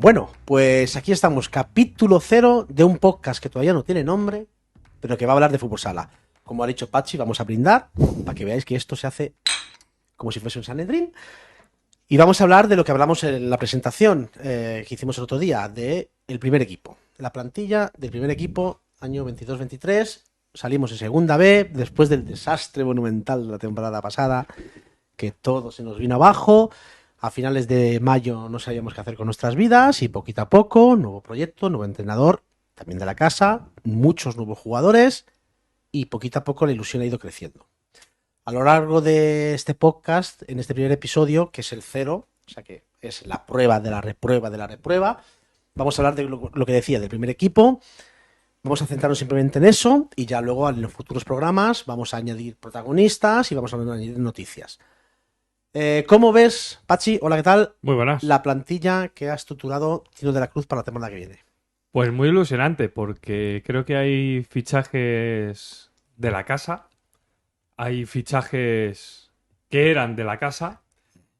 Bueno, pues aquí estamos, capítulo 0 de un podcast que todavía no tiene nombre, pero que va a hablar de fútbol sala. Como ha dicho Pachi, vamos a brindar para que veáis que esto se hace como si fuese un Sanedrín. Y vamos a hablar de lo que hablamos en la presentación que hicimos el otro día, del primer equipo. La plantilla del primer equipo, año 22-23. Salimos en segunda B, después del desastre monumental de la temporada pasada, que todo se nos vino abajo. A finales de mayo no sabíamos qué hacer con nuestras vidas y poquito a poco, nuevo proyecto, nuevo entrenador, también de la casa, muchos nuevos jugadores y poquito a poco la ilusión ha ido creciendo. A lo largo de este podcast, en este primer episodio, que es el 0, o sea que es la prueba de la reprueba, vamos a hablar de lo que decía, del primer equipo. Vamos a centrarnos simplemente en eso y ya luego en los futuros programas vamos a añadir protagonistas y vamos a añadir noticias. ¿Cómo ves, Pachi? Hola, ¿qué tal? Muy buenas. La plantilla que ha estructurado Tino de la Cruz para la temporada que viene. Pues muy ilusionante porque creo que hay fichajes de la casa, hay fichajes que eran de la casa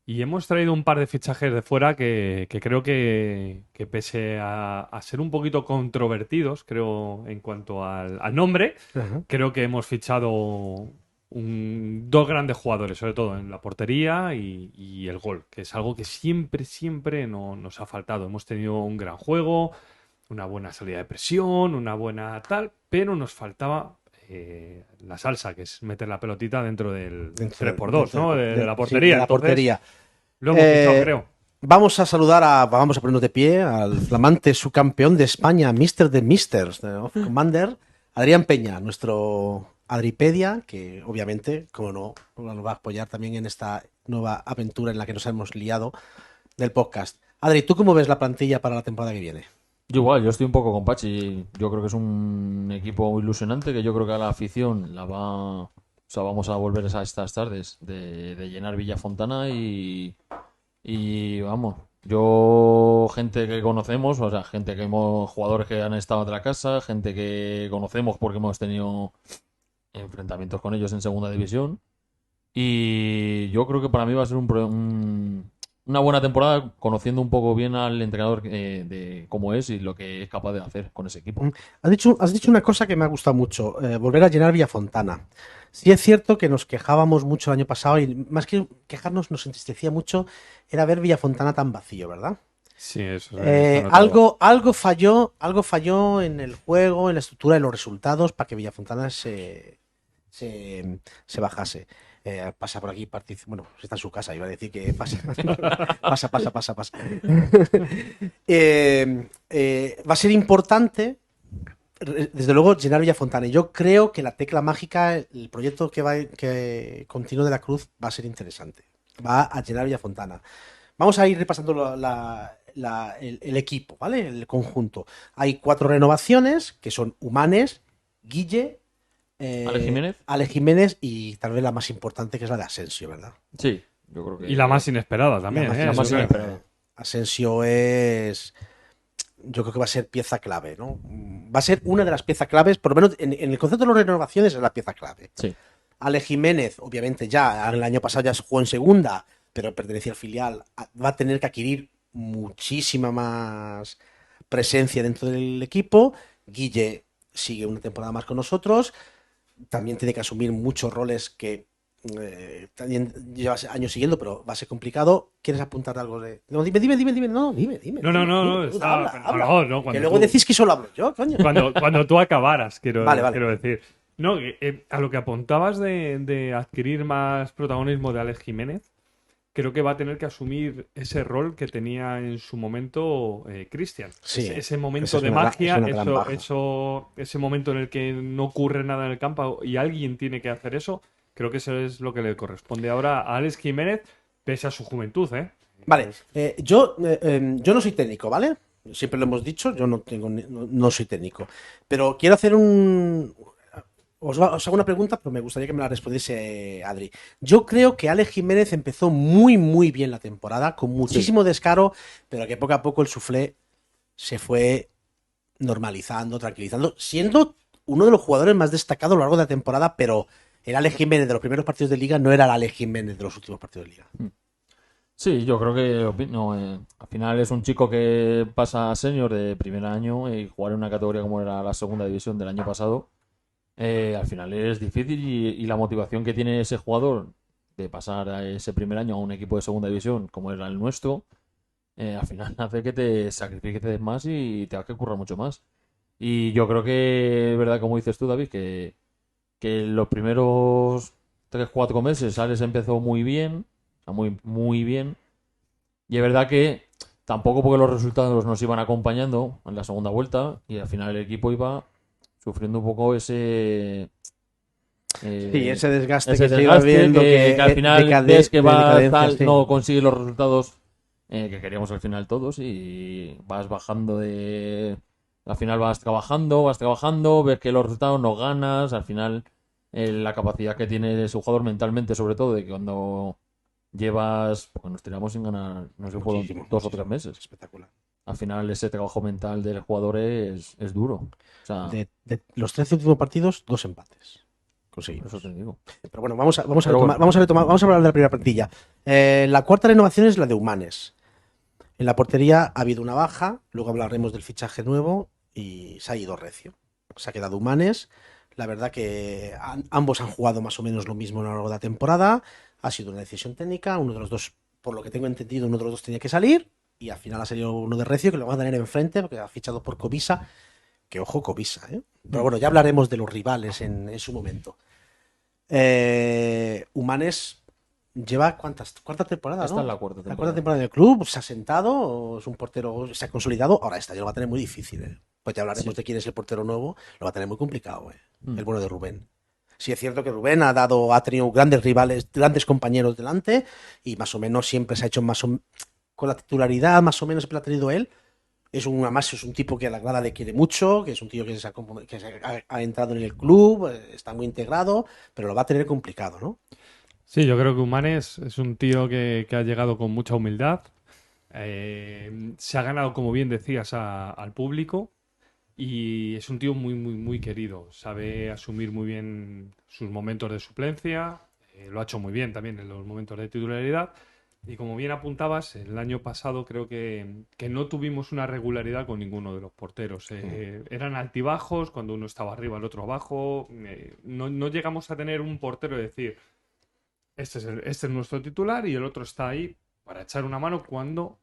y hemos traído un par de fichajes de fuera que creo que pese a ser un poquito controvertidos, creo, en cuanto al nombre, creo que hemos fichado dos grandes jugadores, sobre todo en la portería y el gol, que es algo que siempre nos ha faltado. Hemos tenido un gran juego, una buena salida de presión, una buena tal, pero nos faltaba la salsa, que es meter la pelotita dentro del 3x2, ¿no? De la portería. Sí, de la portería. Lo hemos fichado, creo. Vamos a saludar vamos a ponernos de pie al flamante subcampeón de España, Mister de Misters, of Commander, Adrián Peña, nuestro Adripedia, que obviamente, como no, nos va a apoyar también en esta nueva aventura en la que nos hemos liado del podcast. Adri, ¿tú cómo ves la plantilla para la temporada que viene? Yo igual, yo estoy un poco con Pachi. Yo creo que es un equipo ilusionante que yo creo que a la afición la va... O sea, vamos a volver a estas tardes de llenar Villafontana y vamos, gente que conocemos, o sea, jugadores que han estado de la casa, gente que conocemos porque hemos tenido enfrentamientos con ellos en segunda división. Y yo creo que para mí va a ser una buena temporada, conociendo un poco bien al entrenador de cómo es y lo que es capaz de hacer con ese equipo. Has dicho una cosa que me ha gustado mucho, volver a llenar Villafontana. Sí es cierto que nos quejábamos mucho el año pasado y más que quejarnos nos entristecía mucho era ver Villafontana tan vacío, ¿verdad? Sí, eso. Algo falló en el juego, en la estructura de los resultados para que Villafontana se bajase. Pasa por aquí, bueno, está en su casa, iba a decir que pasa. pasa. Va a ser importante, desde luego, llenar Villafontana. Y yo creo que la tecla mágica, el proyecto que con Tino de la Cruz va a ser interesante. Va a llenar Villafontana. Vamos a ir repasando el equipo, ¿vale? El conjunto. Hay 4 renovaciones que son Humanes, Guille, Ale Jiménez y tal vez la más importante, que es la de Asensio, ¿verdad? Sí, yo creo que... Y la más inesperada también. La más inesperada. Asensio yo creo que va a ser pieza clave, ¿no? Va a ser una de las piezas claves, por lo menos en el concepto de las renovaciones es la pieza clave. Sí. Ale Jiménez, obviamente ya, el año pasado ya jugó en segunda, pero pertenecía al filial, va a tener que adquirir muchísima más presencia dentro del equipo. Guille sigue una temporada más con nosotros. También tiene que asumir muchos roles que también llevas años siguiendo, pero va a ser complicado. ¿Quieres apuntar algo de...? No, dime. No, dime. No, que luego decís que solo hablo yo, coño. Cuando tú acabaras, quiero decir. No, a lo que apuntabas de adquirir más protagonismo de Alex Jiménez, creo que va a tener que asumir ese rol que tenía en su momento Cristian. Sí, ese momento de magia, ese momento en el que no ocurre nada en el campo y alguien tiene que hacer eso. Creo que eso es lo que le corresponde ahora a Alex Jiménez, pese a su juventud, ¿eh? Vale, yo no soy técnico, ¿vale? Siempre lo hemos dicho, yo no soy técnico. Pero quiero hacer os hago una pregunta, pero me gustaría que me la respondiese Adri. Yo creo que Alex Jiménez empezó muy, muy bien la temporada, con muchísimo descaro, pero que poco a poco el suflé se fue normalizando, tranquilizando, siendo uno de los jugadores más destacados a lo largo de la temporada, pero el Alex Jiménez de los primeros partidos de Liga no era el Alex Jiménez de los últimos partidos de Liga. Sí, yo creo que opino, al final es un chico que pasa a senior de primer año y jugar en una categoría como era la segunda división del año pasado, al final es difícil y la motivación que tiene ese jugador de pasar a ese primer año a un equipo de segunda división como era el nuestro, al final hace que te sacrifiques más y te haga que currar mucho más. Y yo creo que es verdad, como dices tú, David, que los primeros 3 4 meses Alex empezó muy bien, o sea, muy, muy bien. Y es verdad que tampoco porque los resultados nos iban acompañando en la segunda vuelta y al final el equipo iba sufriendo un poco Sí, eh, ese desgaste ese que se iba desgaste viendo que al final ves que de va decadencia, tal, sí. no consigue los resultados que queríamos al final todos y vas bajando de... Al final vas trabajando, ves que los resultados no ganas, al final la capacidad que tiene ese jugador mentalmente, sobre todo, de que cuando llevas, porque nos tiramos sin ganar, no sé, fueron Muchísimo, 2 o 3 meses. espectacular. Al final ese trabajo mental del jugador es duro. O sea, De los 13 últimos partidos, 2 empates por eso te conseguimos. digo. Pero bueno, vamos a Pero retomar, bueno, vamos a hablar de la primera plantilla. La cuarta renovación es la de Humanes. En la portería ha habido una baja, luego hablaremos del fichaje nuevo y se ha ido Recio. Se ha quedado Humanes. La verdad que ambos han jugado más o menos lo mismo a lo largo de la temporada. Ha sido una decisión técnica. Uno de los dos, por lo que tengo entendido, uno de los dos tenía que salir. Y al final ha salido uno de Recio, que lo van a tener enfrente, porque ha fichado por Covisa. Que ojo, Covisa, ¿eh? Pero bueno, ya hablaremos de los rivales en su momento. Humanes lleva cuarta temporada, esta es ¿no? la cuarta La cuarta temporada. temporada del club, se ha sentado, es un portero, se ha consolidado. Ahora esta ya lo va a tener muy difícil, ¿eh? Pues ya hablaremos Sí. de quién es el portero nuevo, lo va a tener muy complicado, ¿eh? Mm. El bueno de Rubén. Sí es cierto que Rubén ha tenido grandes rivales, grandes compañeros delante y más o menos siempre se ha hecho con la titularidad, más o menos siempre la ha tenido él. Además es un tipo que a la grada le quiere mucho, que es un tío ha entrado en el club, está muy integrado, pero lo va a tener complicado, ¿no? Sí, yo creo que Humanes es un tío que ha llegado con mucha humildad. Se ha ganado, como bien decías, al público y es un tío muy, muy, muy querido. Sabe asumir muy bien sus momentos de suplencia. Lo ha hecho muy bien también en los momentos de titularidad. Y como bien apuntabas, el año pasado creo que no tuvimos una regularidad con ninguno de los porteros. Eran altibajos, cuando uno estaba arriba, el otro abajo. No llegamos a tener un portero y decir, este es nuestro titular y el otro está ahí para echar una mano cuando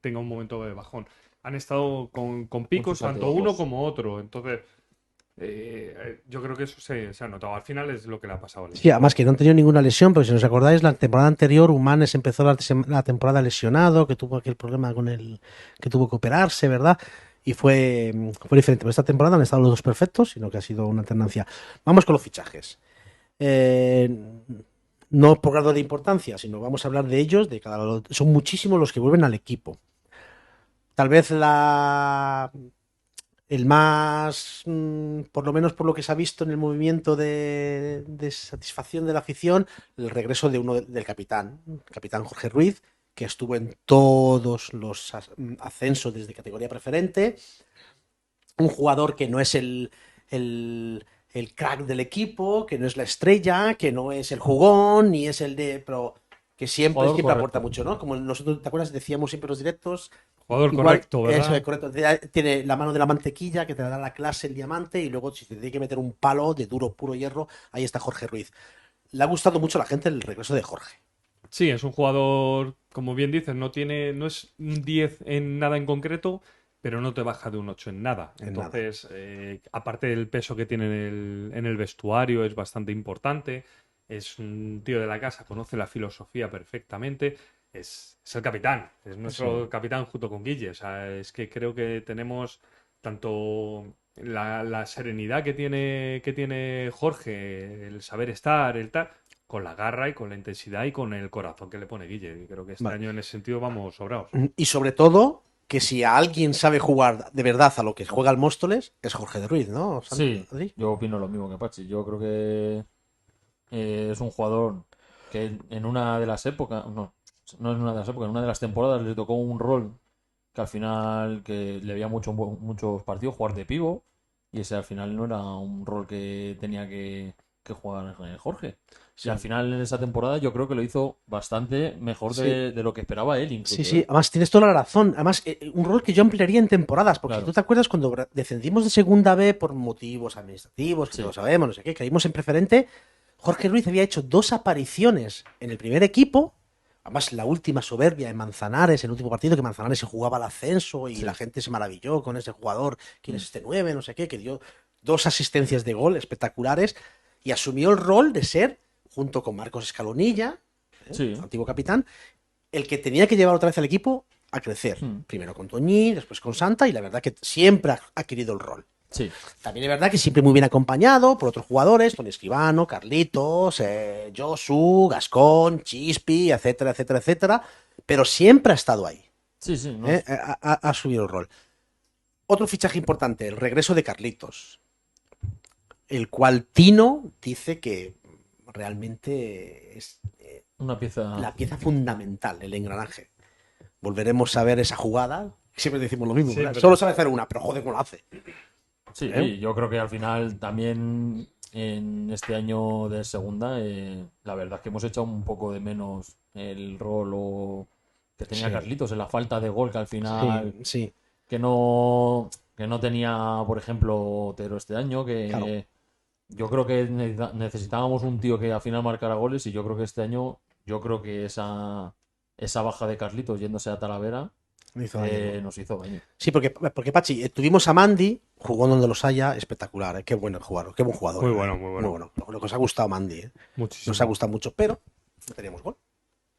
tenga un momento de bajón. Han estado con picos Muchos tanto uno altibajos. como otro. Entonces, yo creo que eso se ha notado. Al final es lo que le ha pasado al Sí, equipo. además que no han tenido ninguna lesión, pero si os acordáis, la temporada anterior, Humanes empezó la temporada lesionado, que tuvo aquel problema que tuvo que operarse, ¿verdad? Y fue diferente. Pero esta temporada han estado los dos perfectos, sino que ha sido una alternancia. Vamos con los fichajes. Eh, no por grado de importancia, sino vamos a hablar de ellos, son muchísimos los que vuelven al equipo. Tal vez el más, por lo menos por lo que se ha visto en el movimiento de satisfacción de la afición, el regreso del capitán Jorge Ruiz, que estuvo en todos los ascensos desde categoría preferente, un jugador que no es el crack del equipo, que no es la estrella, que no es el jugón, ni es el de... Pero que siempre, Jugador siempre aporta correcto. mucho, ¿no? Como nosotros, ¿te acuerdas? Decíamos siempre en los directos, Jugador igual, correcto, eso es ¿verdad? correcto. Tiene la mano de la mantequilla que te da la clase, el diamante, y luego si te tiene que meter un palo de duro, puro hierro, ahí está Jorge Ruiz. Le ha gustado mucho a la gente el regreso de Jorge. Sí, es un jugador, como bien dices, no es un 10 en nada en concreto, pero no te baja de un 8 en nada. En nada. Entonces, aparte del peso que tiene en el vestuario, es bastante importante. Es un tío de la casa, conoce la filosofía perfectamente. Es el capitán, es Sí. nuestro capitán junto con Guille. O sea, es que creo que tenemos tanto la serenidad que tiene Jorge, el saber estar, el tal, con la garra y con la intensidad y con el corazón que le pone Guille. Y creo que este Vale. año en ese sentido vamos sobrados. Y sobre todo, que si a alguien sabe jugar de verdad a lo que juega el Móstoles, es Jorge de Ruiz, ¿no? Sí, ¿Adri? yo opino lo mismo que Pachi. Yo creo que es un jugador que en una de las épocas, no, no es una de las épocas, en una de las temporadas le tocó un rol que al final que le veía muchos partidos jugar de pivo y ese al final no era un rol que tenía que que juega Jorge. Y al final en esa temporada yo creo que lo hizo bastante mejor de lo que esperaba él incluso. Sí, sí, además tienes toda la razón. Además, un rol que yo ampliaría en temporadas, porque Claro. si tú te acuerdas cuando descendimos de segunda B por motivos administrativos, que Sí. todos sabemos, no sé qué, caímos en preferente, Jorge Ruiz había hecho 2 apariciones en el primer equipo, además la última soberbia en Manzanares, el último partido que Manzanares se jugaba al ascenso y la gente se maravilló con ese jugador, quién es este 9, no sé qué, que dio 2 asistencias de gol espectaculares y asumió el rol de ser, junto con Marcos Escalonilla, Sí. el antiguo capitán, el que tenía que llevar otra vez al equipo a crecer. Primero con Toñí, después con Santa, y la verdad que siempre ha querido el rol. Sí. También es verdad que siempre muy bien acompañado por otros jugadores, Tony Escribano, Carlitos, Josu, Gascón, Chispi, etcétera, etcétera, etcétera, pero siempre ha estado ahí. Sí, sí. ¿no? Ha subido el rol. Otro fichaje importante, el regreso de Carlitos, el cual Tino dice que realmente es Una pieza. la pieza fundamental, el engranaje. Volveremos a ver esa jugada. Siempre decimos lo mismo. Sí, ¿verdad? pero- Solo sabe hacer una, pero joder, cómo lo hace. Sí, ¿Eh? sí, yo creo que al final también en este año de segunda, la verdad es que hemos echado un poco de menos el rol que tenía Sí. Carlitos, en la falta de gol que al final Sí. que no tenía, por ejemplo, Otero este año, que Claro. yo creo que necesitábamos un tío que al final marcara goles y yo creo que este año, yo creo que esa baja de Carlitos yéndose a Talavera Me hizo daño. nos hizo daño. Sí, porque Pachi, tuvimos a Mandy, jugó donde los haya, espectacular, ¿eh? Qué bueno jugador, qué buen jugador. Muy ¿eh? bueno, muy bueno. Lo que os ha gustado Mandy, ¿eh? Muchísimo. Nos ha gustado mucho, pero no teníamos gol.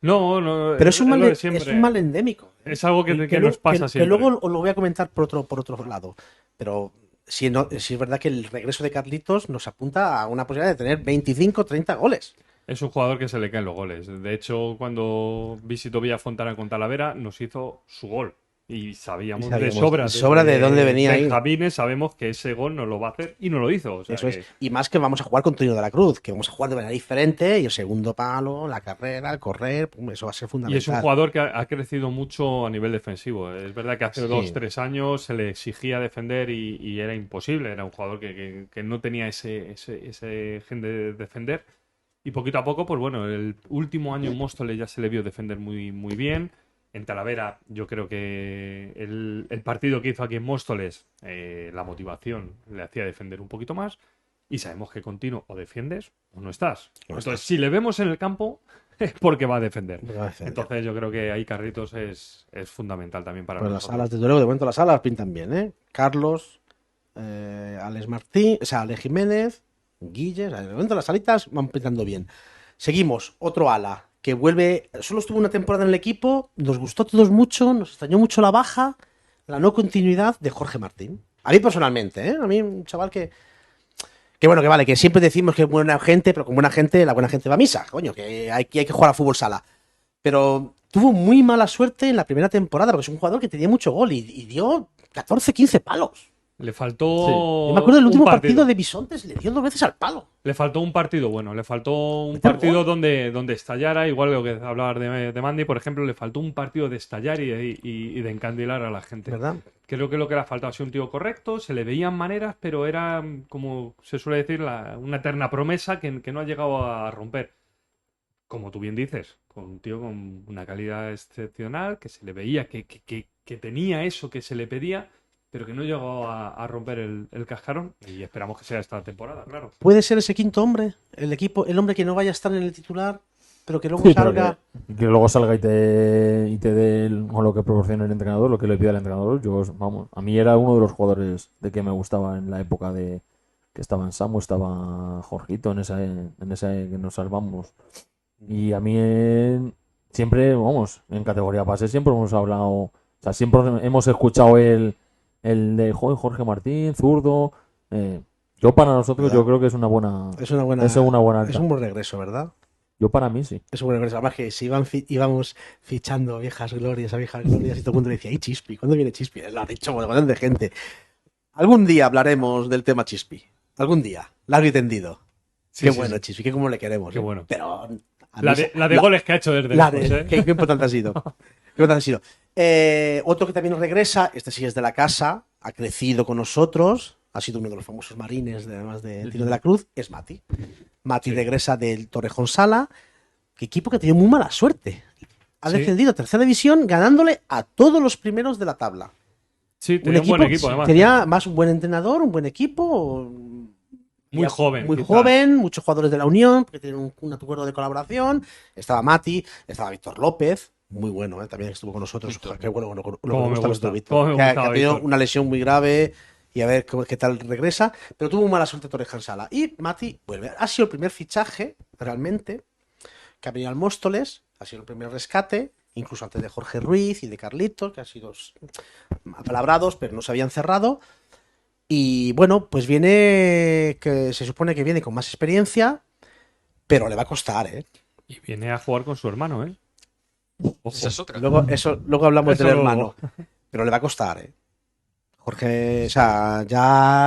No, Pero es un mal, lo de es siempre. un mal endémico. ¿eh? Es algo que luego- nos pasa que siempre. luego os lo voy a comentar por otro lado. Pero sí, sí es verdad que el regreso de Carlitos nos apunta a una posibilidad de tener 25, 30 goles. Es un jugador que se le caen los goles. De hecho, cuando visitó Villafontana con Talavera, nos hizo su gol. Y sabíamos, Y sabíamos de sobra. de sobra de dónde venía ahí. Benjamines sabemos que ese gol no lo va a hacer y no lo hizo. O sea Eso que- es. Y más que vamos a jugar con Toño de la Cruz, que vamos a jugar de manera diferente y el segundo palo, la carrera, el correr, pum, eso va a ser Y fundamental. es un jugador que ha crecido mucho a nivel defensivo. Es verdad que hace Sí. 2-3 años se le exigía defender y era imposible. Era un jugador que no tenía ese gen de defender. Y poquito a poco, pues bueno, el último año en Móstoles ya se le vio defender muy, muy bien. En Talavera, yo creo que el partido que hizo aquí en Móstoles, la motivación le hacía defender un poquito más. Y sabemos que continuo o defiendes o no estás. No Entonces, estás. si le vemos en el campo, es porque va a defender. Va a defender. Entonces, yo creo que ahí Carlitos es fundamental también para Pues las nosotros. alas, desde luego, de momento las alas pintan bien, ¿eh? Carlos, Alex Martín, o sea, Alex Jiménez, Guille, o sea, de momento las alitas van pintando bien. Seguimos, otro ala que vuelve, solo estuvo una temporada en el equipo, nos gustó a todos mucho, nos extrañó mucho la baja, la no continuidad de Jorge Martín. A mí personalmente, ¿eh? A mí un chaval que bueno, que vale, que siempre decimos que es buena gente, pero con buena gente, la buena gente va a misa, coño, que hay que jugar a fútbol sala. Pero tuvo muy mala suerte en la primera temporada, porque es un jugador que tenía mucho gol y dio 14, 15 palos. Le faltó. Yo me acuerdo del un último partido de Bisontes, le dio 2 veces al palo. Le faltó un partido bueno, le faltó un Meter partido gol. donde estallara, igual lo que hablabas de Mandy, por ejemplo, le faltó un partido de estallar y de encandilar a la gente. ¿Verdad? Creo que lo que le ha faltado ha sido un tío correcto, se le veían maneras, pero era, como se suele decir, una eterna promesa que no ha llegado a romper. Como tú bien dices, con un tío con una calidad excepcional, que se le veía que tenía eso que se le pedía, pero que no llegó a romper el cascarón. Y esperamos que sea esta temporada, claro. ¿Puede ser ese quinto hombre? El hombre que no vaya a estar en el titular, pero que luego Sí, pero salga. que luego salga y te dé o lo que proporcione el entrenador, lo que le pida el entrenador. Vamos, a mí era uno de los jugadores de que me gustaba en la época de que estaba en Samu, estaba Jorgito en ese que nos salvamos. Y a mí siempre, vamos, en categoría base siempre hemos hablado, o sea, siempre hemos escuchado el de "Joder, Jorge Martín, zurdo". Yo para nosotros ¿Verdad? yo creo que es una buena Es una buena. es una buena Es alta. un buen regreso, ¿verdad? Yo para mí sí. Es un buen regreso. Además que si íbamos fichando a viejas glorias y todo el mundo decía, ¡ay, Chispi! ¿Cuándo viene Chispi? Lo ha dicho un montón de gente. Algún día hablaremos del tema Chispi. Algún día. Largo y tendido. Sí, Qué sí, bueno, sí. Chispi, qué como le queremos. Qué ¿eh? bueno. Pero a La mí de goles que ha hecho desde la lejos, de- ¿eh? qué importante ha sido. Qué importante ha sido. Otro que también regresa, este sí es de la casa, ha crecido con nosotros, ha sido uno de los famosos marines, además de Tino de la Cruz, es Mati. Mati regresa del Torrejón Sala, que equipo que ha tenido muy mala suerte. Ha descendido a tercera división ganándole a todos los primeros de la tabla. Sí, tenía un buen equipo, además. Tenía más un buen entrenador, un buen equipo. Muy joven. Muy joven, muchos jugadores de la Unión, que tienen un acuerdo de colaboración. Estaba Mati, estaba Víctor López, muy bueno, también estuvo con nosotros. Qué bueno, lo me gusta Víctor. Que ha tenido una lesión muy grave y a ver qué tal regresa. Pero tuvo mala suerte Torrejón Sala. Y Mati vuelve. Ha sido el primer fichaje, realmente, que ha venido al Móstoles. Ha sido el primer rescate, incluso antes de Jorge Ruiz y de Carlitos, que han sido apalabrados, pero no se habían cerrado. Y bueno, pues viene, que se supone que viene con más experiencia, pero le va a costar, ¿eh? Y viene a jugar con su hermano, ¿eh? Ojo. Esa es otra. Luego hablamos del hermano, pero le va a costar, ¿eh? Jorge, o sea,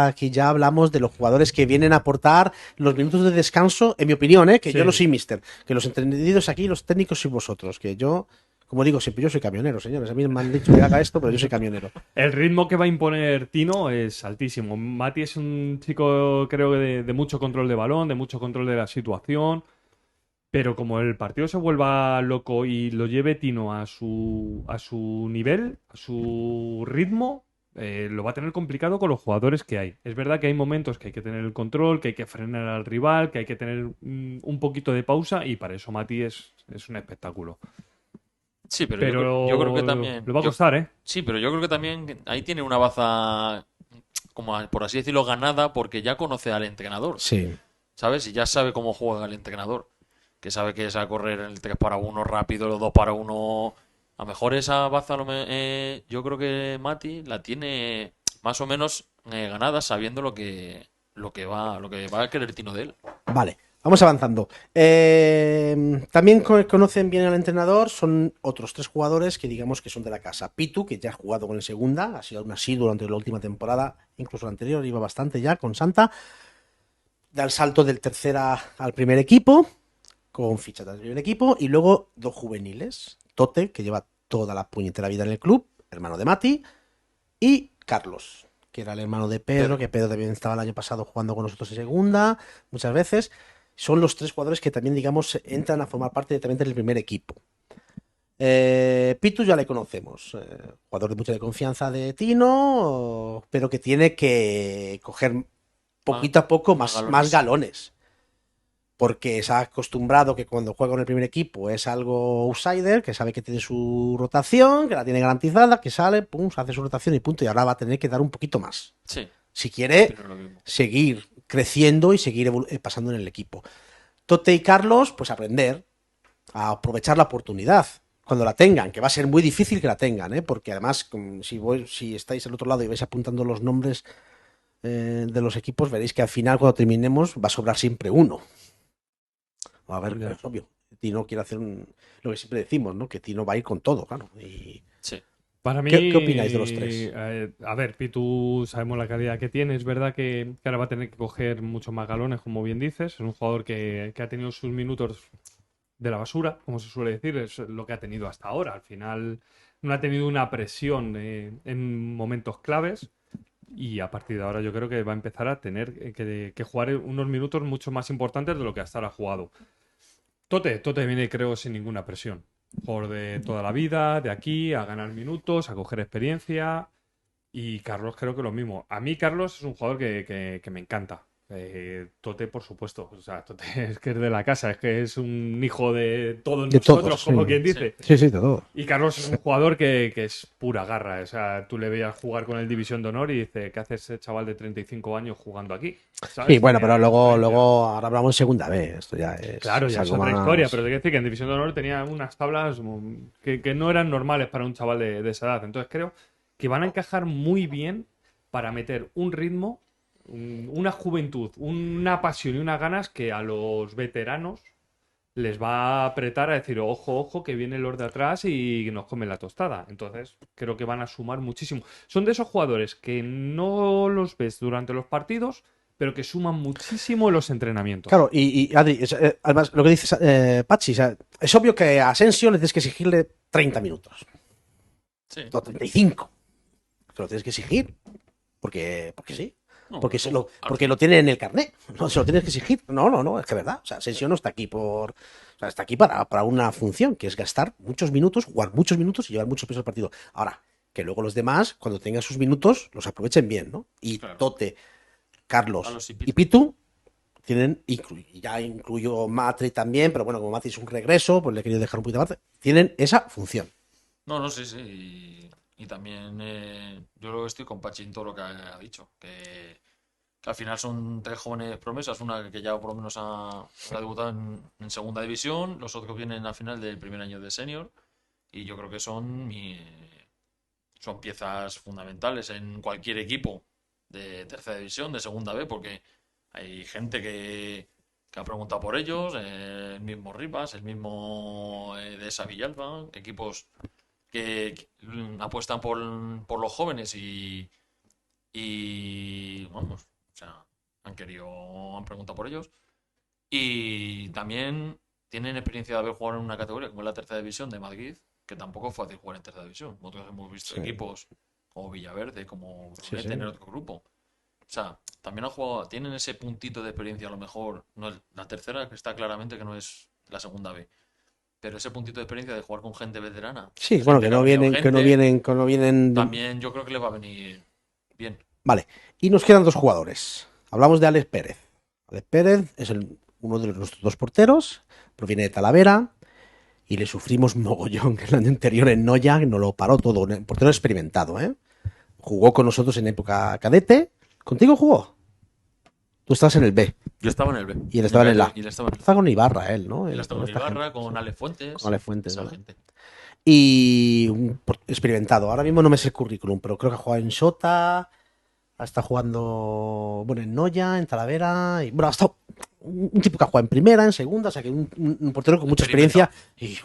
aquí ya hablamos de los jugadores que vienen a aportar los minutos de descanso, en mi opinión, que yo no soy mister, que los entendidos aquí, los técnicos sois vosotros, que yo, como digo siempre, yo soy camionero, señores, a mí me han dicho que haga esto, pero yo soy camionero. El ritmo que va a imponer Tino es altísimo. Mati es un chico, creo que de mucho control de balón, de mucho control de la situación, pero como el partido se vuelva loco y lo lleve Tino a su nivel, a su ritmo, lo va a tener complicado con los jugadores que hay. Es verdad que hay momentos que hay que tener el control, que hay que frenar al rival, que hay que tener un poquito de pausa, y para eso Mati es un espectáculo. Sí, pero yo creo que también... Le va a costar, ¿eh? Sí, pero yo creo que también ahí tiene una baza, como por así decirlo, ganada, porque ya conoce al entrenador. Sí. ¿Sabes? Y ya sabe cómo juega el entrenador. Que sabe que es a correr el 3-1 rápido, el 2-1... A lo mejor esa baza yo creo que Mati la tiene más o menos ganada, sabiendo lo que va a querer Tino de él. Vale, vamos avanzando. También conocen bien al entrenador, son otros 3 jugadores que digamos que son de la casa. Pitu, que ya ha jugado con el segunda, ha sido un asiduo durante la última temporada, incluso la anterior, iba bastante ya con Santa. Da el salto del tercera al primer equipo, con ficha del primer equipo, y luego 2 juveniles. Tote, que lleva toda la puñetera vida en el club, hermano de Mati, y Carlos, que era el hermano de Pedro, que Pedro también estaba el año pasado jugando con nosotros en segunda, muchas veces. Son los 3 jugadores que también, digamos, entran a formar parte directamente del primer equipo. Pitu ya le conocemos, jugador de mucha confianza de Tino, pero que tiene que coger poquito a poco más galones. Porque se ha acostumbrado que cuando juega con el primer equipo es algo outsider, que sabe que tiene su rotación, que la tiene garantizada, que sale, pum, se hace su rotación y punto, y ahora va a tener que dar un poquito más. Sí. Si quiere seguir creciendo y seguir pasando en el equipo. Tote y Carlos, pues aprender a aprovechar la oportunidad cuando la tengan, que va a ser muy difícil que la tengan, porque además, si estáis al otro lado y vais apuntando los nombres de los equipos, veréis que al final, cuando terminemos, va a sobrar siempre uno. A ver, es obvio. Tino quiere hacer lo que siempre decimos, ¿no? Que Tino va a ir con todo, claro. Sí. Para mí, ¿Qué opináis de los 3? A ver, Pitu, sabemos la calidad que tiene. Es verdad que ahora va a tener que coger muchos más galones, como bien dices. Es un jugador que ha tenido sus minutos de la basura, como se suele decir. Es lo que ha tenido hasta ahora. Al final no ha tenido una presión en momentos claves. Y a partir de ahora yo creo que va a empezar a tener que jugar unos minutos mucho más importantes de lo que hasta ahora ha jugado. Tote viene, creo, sin ninguna presión. Jugador de toda la vida, de aquí, a ganar minutos, a coger experiencia. Y Carlos creo que lo mismo. A mí Carlos es un jugador que me encanta. Tote, por supuesto. O sea, Tote es que es de la casa, es que es un hijo de todos nosotros, como quien dice. Sí, de todo. Y Carlos es un jugador que es pura garra. O sea, tú le veías jugar con el División de Honor y dices, ¿qué hace ese chaval de 35 años jugando aquí? ¿Sabes? Sí, bueno, pero luego ahora hablamos en segunda vez. Esto ya es. Claro, ya es otra historia, pero te quiero decir que en División de Honor tenía unas tablas que no eran normales para un chaval de esa edad. Entonces creo que van a encajar muy bien para meter un ritmo, una juventud, una pasión y unas ganas que a los veteranos les va a apretar a decir, ojo, que viene los de atrás y nos comen la tostada. Entonces, creo que van a sumar muchísimo. Son de esos jugadores que no los ves durante los partidos, pero que suman muchísimo en los entrenamientos. Claro, y Adri, además, lo que dices, Pachi, o sea, es obvio que a Asensio le tienes que exigirle 30 minutos. Sí. O 35. Te lo tienes que exigir. Porque sí. No, porque, eso, porque lo tiene en el carnet. No se lo tienes que exigir. No, es que es verdad. O sea, Asensio no está aquí o sea, está aquí para una función, que es gastar muchos minutos, jugar muchos minutos y llevar mucho peso al partido. Ahora, que luego los demás, cuando tengan sus minutos, los aprovechen bien, ¿no? Y claro. Tote, Carlos Carlos y y Pitu tienen, y ya incluyo Matri también, pero bueno, como Matri es un regreso, pues le he querido dejar un poquito aparte, tienen esa función. No, sí, sí. Y también yo creo que estoy con Pachi en todo lo que ha dicho. Que al final son tres jóvenes promesas. Una que ya por lo menos ha debutado en segunda división. Los otros vienen al final del primer año de senior. Y yo creo que son piezas fundamentales en cualquier equipo de tercera división, de segunda B, porque hay gente que ha preguntado por ellos. El mismo Rivas, el mismo de esa Villalba. Equipos que apuestan por los jóvenes y vamos, o sea, han preguntado por ellos y también tienen experiencia de haber jugado en una categoría como es la tercera división de Madrid, que tampoco es fácil jugar en tercera división. Nosotros hemos visto Sí. equipos como Villaverde, como Sí, sí. tener otro grupo. O sea, también han jugado, tienen ese puntito de experiencia, a lo mejor, no es la tercera, que está claramente que no es la segunda B, pero ese puntito de experiencia de jugar con gente veterana, Sí, gente bueno, que ha no venido vienen, que no vienen. también yo creo que le va a venir bien. Vale. Y nos quedan dos jugadores. Hablamos de Alex Pérez. Alex Pérez es uno de nuestros dos porteros, proviene de Talavera y le sufrimos mogollón el año anterior en Noya, no lo paró todo. Un portero experimentado, ¿eh? Jugó con nosotros en época cadete. ¿Contigo jugó? Tú estabas en el B Yo estaba en el B. y él estaba en el A. Y él estaba en el Estaba con Ibarra, él, ¿no? Él estaba Con en esta Ibarra, gente, con sí. Ale Fuentes. Con Ale Fuentes, Esa ¿verdad? gente. Y experimentado. Ahora mismo no me sé el currículum, pero creo que ha jugado en Sota, está jugando, bueno, en Noya, en Talavera, y bueno, ha estado un tipo que ha jugado en primera, en segunda, o sea que un portero con mucha experiencia y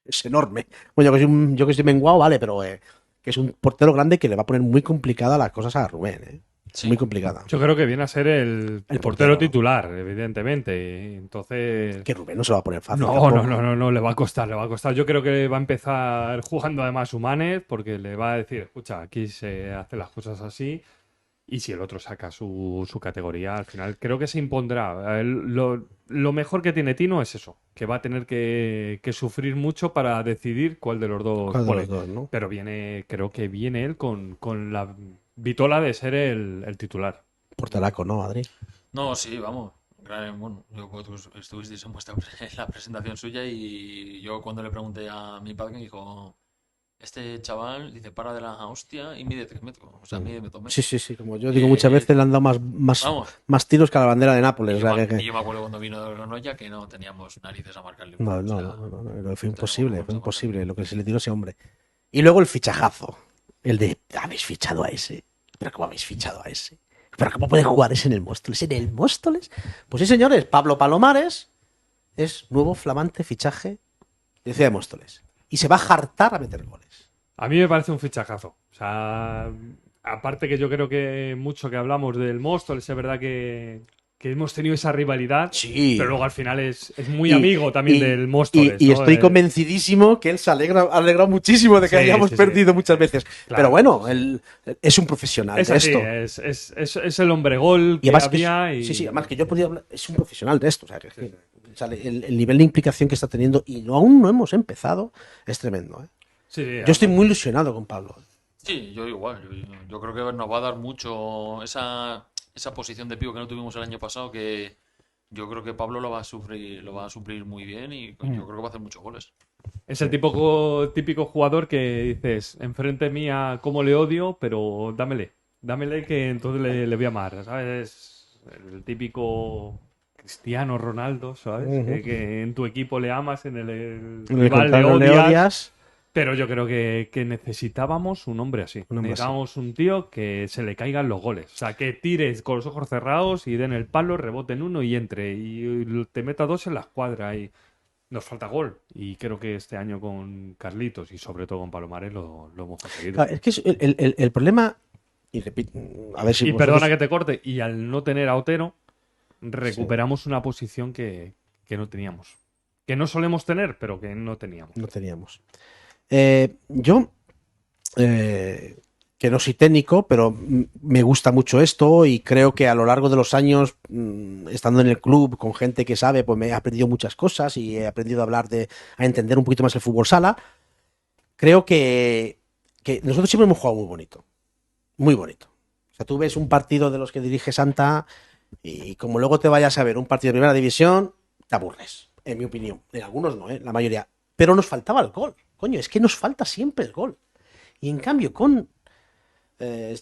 es enorme. Bueno, yo que soy menguado, vale, pero que es un portero grande que le va a poner muy complicada las cosas a Rubén, ¿eh? Sí. Muy complicada. Yo creo que viene a ser el portero, portero ¿no? titular, evidentemente. Entonces. Que Rubén no se va a poner fácil. No, le va a costar, le va a costar. Yo creo que va a empezar jugando además Humanes, porque le va a decir, escucha, aquí se hacen las cosas así, y si el otro saca su categoría, al final creo que se impondrá. Lo mejor que tiene Tino es eso, que va a tener que sufrir mucho para decidir cuál de los dos ¿Cuál de pone. los dos, no? Pero creo que viene él con la vitola de ser el titular. Porteraco, ¿no, Adri? No, sí, vamos. Bueno, vosotros estuvisteis en en la presentación suya y yo cuando le pregunté a mi padre me dijo, este chaval dice para de la hostia y mide 3 metros. O sea, mide 2 metros. Sí, como yo digo muchas veces, le han dado Vamos. más tiros que a la bandera de Nápoles. Y O sea, yo me acuerdo cuando vino de Granolla que no teníamos narices a marcarle. No, O sea, fue no imposible, teníamos fue a imposible marcarle. lo que se le tiró a ese hombre. Y luego el fichajazo, el de, habéis fichado a ese, pero ¿cómo habéis fichado a ese? ¿Pero cómo puede jugar ese en el Móstoles? ¿En el Móstoles? Pues sí, señores, Pablo Palomares es nuevo flamante fichaje de Ciudad de Móstoles. Y se va a hartar a meter goles. A mí me parece un fichajazo. O sea, aparte que yo creo que mucho que hablamos del Móstoles, es verdad que hemos tenido esa rivalidad, Sí. pero luego al final es muy amigo también del Móstoles. Y ¿no? estoy convencidísimo que él se ha alegrado muchísimo de que Sí, hayamos sí. perdido muchas veces. Claro. Pero bueno, él es un profesional Es de así, esto. es el hombre gol Y que además, había. sí, además que yo podía hablar, es un profesional de esto. O sea, o sea, el nivel de implicación que está teniendo y aún no hemos empezado es tremendo. ¿eh? Sí, Yo estoy muy ilusionado con Pablo. Sí, yo igual. Yo creo que nos va a dar mucho esa posición de pivo que no tuvimos el año pasado, que yo creo que Pablo lo va a suplir muy bien y yo creo que va a hacer muchos goles. Es el típico jugador que dices, enfrente mía, cómo le odio, pero dámele que entonces le voy a amar, ¿sabes? El típico Cristiano Ronaldo, ¿sabes? Que en tu equipo le amas, en el En el rival contrario le le odias. odias. Pero yo creo que necesitábamos un hombre así. Un hombre Necesitábamos un tío que se le caigan los goles. O sea, que tires con los ojos cerrados y den el palo, reboten uno y entre. Y te meta dos en la escuadra. Y nos falta gol. Y creo que este año con Carlitos y sobre todo con Palomares lo hemos conseguido. Claro, es que el problema, y repito, a ver si Y vosotros- perdona que te corte. Y al no tener a Otero, recuperamos una posición que no teníamos. Que no solemos tener, pero que no teníamos. no teníamos. Yo que no soy técnico, pero me gusta mucho esto y creo que a lo largo de los años, estando en el club con gente que sabe, pues me he aprendido muchas cosas y he aprendido a entender un poquito más el fútbol sala. Creo que nosotros siempre hemos jugado muy bonito. Muy bonito. O sea, tú ves un partido de los que dirige Santa y como luego te vayas a ver un partido de primera división, te aburres, en mi opinión. En algunos no, la mayoría. Pero nos faltaba el gol. Coño, es que nos falta siempre el gol. Y en cambio,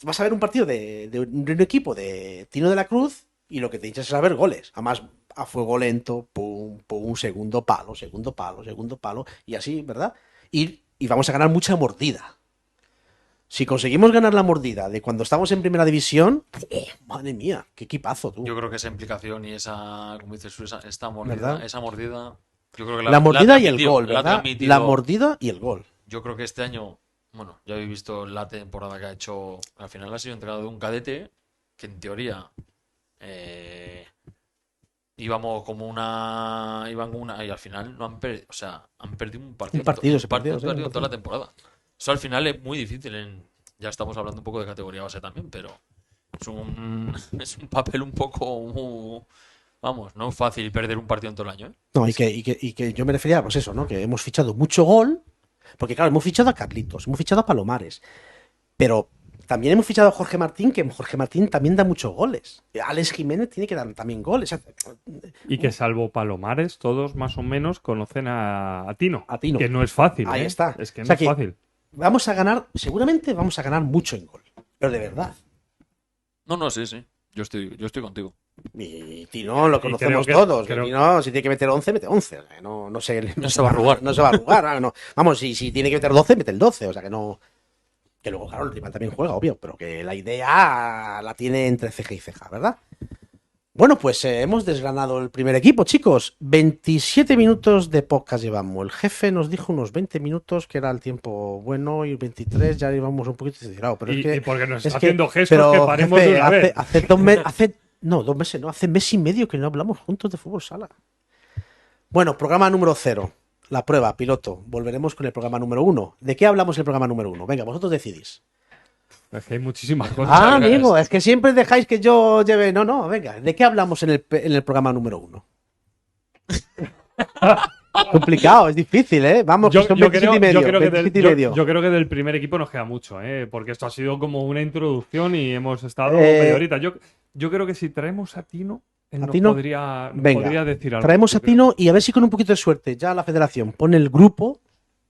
vas a ver un partido de un equipo de Tino de la Cruz y lo que te hinchas es a ver goles. Además, a fuego lento, pum, pum, segundo palo, segundo palo, segundo palo. Y así, ¿verdad? Y vamos a ganar mucha mordida. Si conseguimos ganar la mordida de cuando estamos en primera división, madre mía, qué equipazo, tú. Yo creo que esa implicación y esa, como dices tú, esa ¿Verdad? mordida, yo creo que La mordida y el transmitió, gol, la ¿verdad? transmitido. La mordida y el gol. Yo creo que este año, bueno, ya habéis visto la temporada que ha hecho, al final ha sido entrenador de un cadete que en teoría iban como una, y al final no han perdido, o sea, han perdido un partido, toda la temporada. Eso al final es muy difícil, ya estamos hablando un poco de categoría base también, pero es un papel un poco, vamos, no es fácil perder un partido en todo el año, ¿eh? No, y que yo me refería, pues eso, ¿no? Que hemos fichado mucho gol, porque claro, hemos fichado a Carlitos, hemos fichado a Palomares, pero también hemos fichado a Jorge Martín, que Jorge Martín también da muchos goles. Alex Jiménez tiene que dar también goles. Y que salvo Palomares, todos más o menos conocen a Tino. A Tino. Que no es fácil. Ahí está. Es que O no sea es que fácil. Vamos a ganar, seguramente vamos a ganar mucho en gol. Pero de verdad. No, sí. Yo estoy contigo. Y Tino lo conocemos que- todos. creo- Tino, si tiene que meter 11, mete 11. O sea, no se va a arrugar. No se va a arrugar. No. Vamos, si tiene que meter 12, mete el 12. O sea que no. Que luego, claro, el rival también juega, obvio. Pero que la idea la tiene entre ceja y ceja, ¿verdad? Bueno, pues hemos desgranado el primer equipo, chicos. 27 minutos de podcast llevamos. El jefe nos dijo unos 20 minutos, que era el tiempo bueno, y 23 ya íbamos un poquito tirado. Pero es que, Y porque nos es está que- haciendo gestos pero, que paremos jefe, de una vez. hace 2 meses, hace mes y medio que no hablamos juntos de fútbol sala. Bueno, programa número 0. La prueba, piloto. Volveremos con el programa número 1. ¿De qué hablamos en el programa número 1? Venga, vosotros decidís. Es que hay muchísimas cosas. Ah, amigo, es que siempre dejáis que yo lleve. No, venga, ¿de qué hablamos en el programa número 1? Complicado, es difícil, ¿eh? Vamos, que son 27 y medio. 27 y medio. Yo creo que del primer equipo nos queda mucho, porque esto ha sido como una introducción y hemos estado Eh, media horita. Yo creo que si traemos a Tino, él ¿A nos Tino? podría Venga, decir algo. traemos a yo creo. Tino y a ver si con un poquito de suerte ya la federación pone el grupo,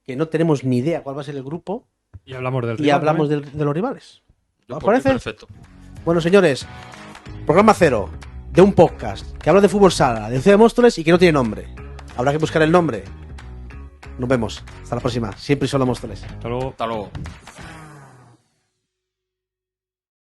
que no tenemos ni idea cuál va a ser el grupo, Y hablamos del y rival hablamos también. de los rivales. Yo ¿Os por mí parece? perfecto. Bueno, señores, programa 0 de un podcast que habla de fútbol sala, de Ciudad de Móstoles y que no tiene nombre. Habrá que buscar el nombre. Nos vemos. Hasta la próxima. Siempre y solo Móstoles. Hasta luego. Hasta luego.